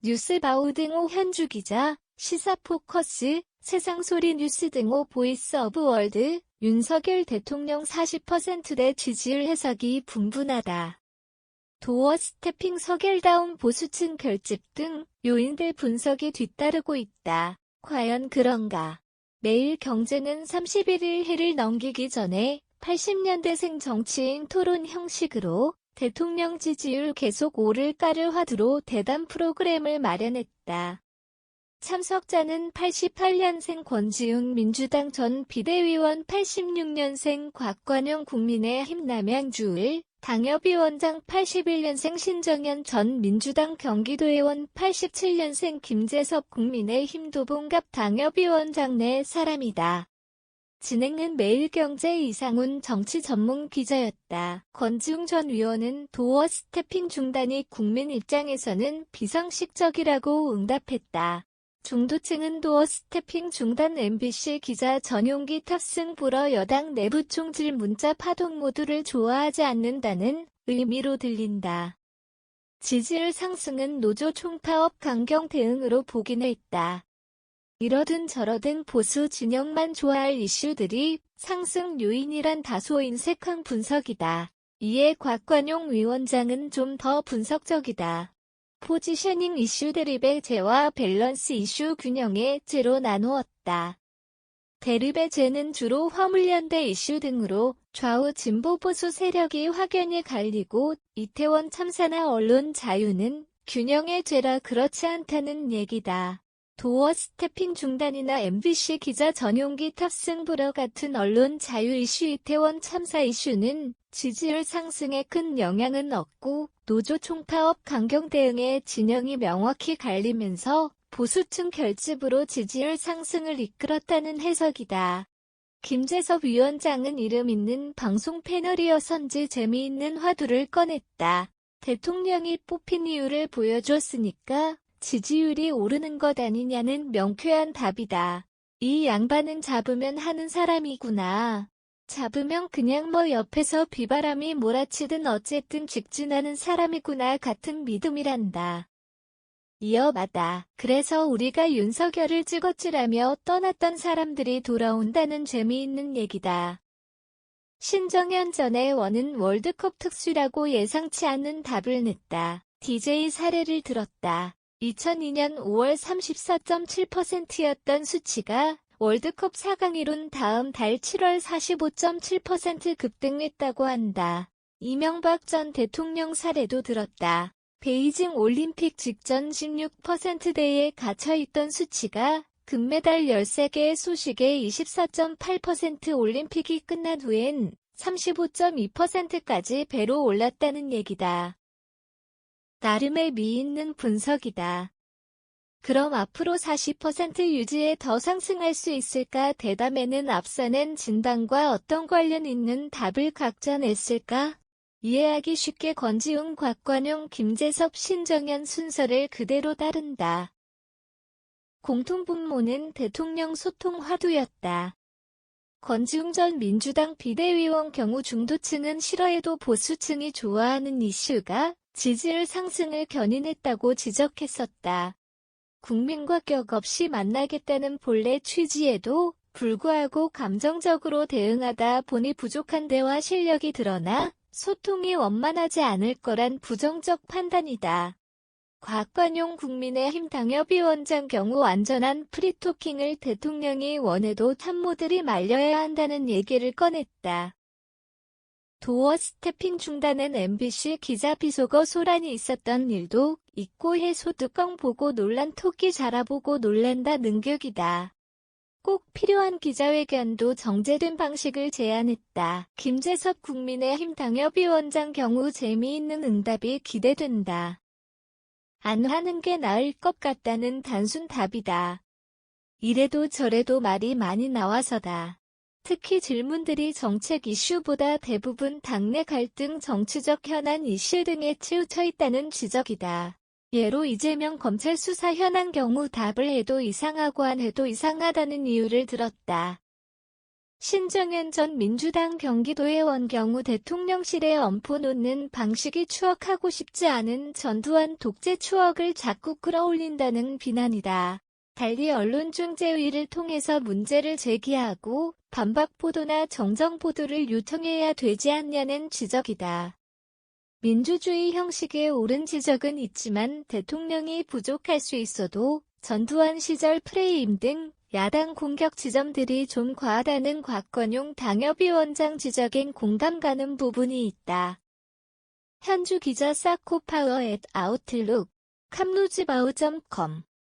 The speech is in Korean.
뉴스바우 등호 현주기자, 시사포커스, 세상소리 뉴스 등호 보이스 오브 월드, 윤석열 대통령 40%대 지지율 해석이 분분하다. 도어 스태핑 서결다운 보수층 결집 등 요인들 분석이 뒤따르고 있다. 과연 그런가? 매일경제는 31일 해를 넘기기 전에 80년대생 정치인 토론 형식으로 대통령 지지율 계속 오를까를 화두로 대담 프로그램을 마련했다. 참석자는 88년생 권지웅 민주당 전 비대위원, 86년생 곽관용 국민의힘 남양주을 당협위원장, 81년생 신정현 전 민주당 경기도의원, 87년생 김재섭 국민의힘 도봉갑 당협위원장 네 사람이다. 진행은 매일경제 이상훈 정치 전문 기자였다. 권지웅 전 의원은 도어 스태핑 중단이 국민 입장에서는 비상식적이라고 응답했다. 중도층은 도어 스태핑 중단 MBC 기자 전용기 탑승 불어 여당 내부 총질 문자 파동 모두를 좋아하지 않는다는 의미로 들린다. 지지율 상승은 노조 총파업 강경 대응으로 보긴 했다. 이러든 저러든 보수 진영만 좋아할 이슈들이 상승 요인이란 다소 인색한 분석이다. 이에 곽관용 위원장은 좀 더 분석적이다. 포지셔닝 이슈 대립의 재와 밸런스 이슈 균형의 재로 나누었다. 대립의 재는 주로 화물연대 이슈 등으로 좌우 진보 보수 세력이 확연히 갈리고, 이태원 참사나 언론 자유는 균형의 재라 그렇지 않다는 얘기다. 도어 스태핑 중단이나 MBC 기자 전용기 탑승 불허 같은 언론 자유 이슈, 이태원 참사 이슈는 지지율 상승에 큰 영향은 없고, 노조 총파업 강경 대응의 진영이 명확히 갈리면서 보수층 결집으로 지지율 상승을 이끌었다는 해석이다. 김재섭 위원장은 이름 있는 방송 패널이어서인지 재미있는 화두를 꺼냈다. 대통령이 뽑힌 이유를 보여줬으니까 지지율이 오르는 것 아니냐는 명쾌한 답이다. 이 양반은 잡으면 하는 사람이구나. 잡으면 그냥 뭐 옆에서 비바람이 몰아치든 어쨌든 직진하는 사람이구나 같은 믿음이란다. 이어받아. 그래서 우리가 윤석열을 찍었지라며 떠났던 사람들이 돌아온다는 재미있는 얘기다. 신정현 전 의원은 월드컵 특수라고 예상치 않는 답을 냈다. DJ 사례를 들었다. 2002년 5월 34.7%였던 수치가 월드컵 4강 이룬 다음 달 7월 45.7% 급등했다고 한다. 이명박 전 대통령 사례도 들었다. 베이징 올림픽 직전 16%대에 갇혀있던 수치가 금메달 13개의 소식에 24.8%, 올림픽이 끝난 후엔 35.2%까지 배로 올랐다는 얘기다. 나름의 미있는 분석이다. 그럼 앞으로 40% 유지에 더 상승할 수 있을까? 대담에는 앞서낸 진단과 어떤 관련 있는 답을 각자 냈을까? 이해하기 쉽게 권지웅, 곽관용, 김재섭, 신정현 순서를 그대로 따른다. 공통분모는 대통령 소통 화두였다. 권지웅 전 민주당 비대위원 경우 중도층은 싫어해도 보수층이 좋아하는 이슈가 지지율 상승을 견인했다고 지적했었다. 국민과 격 없이 만나겠다는 본래 취지에도 불구하고 감정적으로 대응하다 보니 부족한 대화 실력이 드러나 소통이 원만하지 않을 거란 부정적 판단이다. 곽관용 국민의힘 당협위원장 경우 완전한 프리토킹을 대통령이 원해도 참모들이 말려야 한다는 얘기를 꺼냈다. 도어 스태핑 중단은 MBC 기자 비속어 소란이 있었던 일도 있고 해소 뚜껑 보고 놀란 토끼 자라보고 놀란다 능격이다. 꼭 필요한 기자회견도 정제된 방식을 제안했다. 김재섭 국민의힘 당협위원장 경우 재미있는 응답이 기대된다. 안 하는 게 나을 것 같다는 단순 답이다. 이래도 저래도 말이 많이 나와서다. 특히 질문들이 정책 이슈보다 대부분 당내 갈등, 정치적 현안 이슈 등에 치우쳐 있다는 지적이다. 예로 이재명 검찰 수사 현안 경우 답을 해도 이상하고 안 해도 이상하다는 이유를 들었다. 신정현 전 민주당 경기도의원 경우 대통령실에 엄포 놓는 방식이 추억하고 싶지 않은 전두환 독재 추억을 자꾸 끌어올린다는 비난이다. 달리 언론중재위를 통해서 문제를 제기하고 반박 보도나 정정 보도를 유통해야 되지 않냐는 지적이다. 민주주의 형식에 옳은 지적은 있지만 대통령이 부족할 수 있어도 전두환 시절 프레임 등 야당 공격 지점들이 좀 과하다는 곽건용 당협위원장 지적엔 공감 가는 부분이 있다. 현주 기자 사코파워@아웃룩, 캄루즈바우.com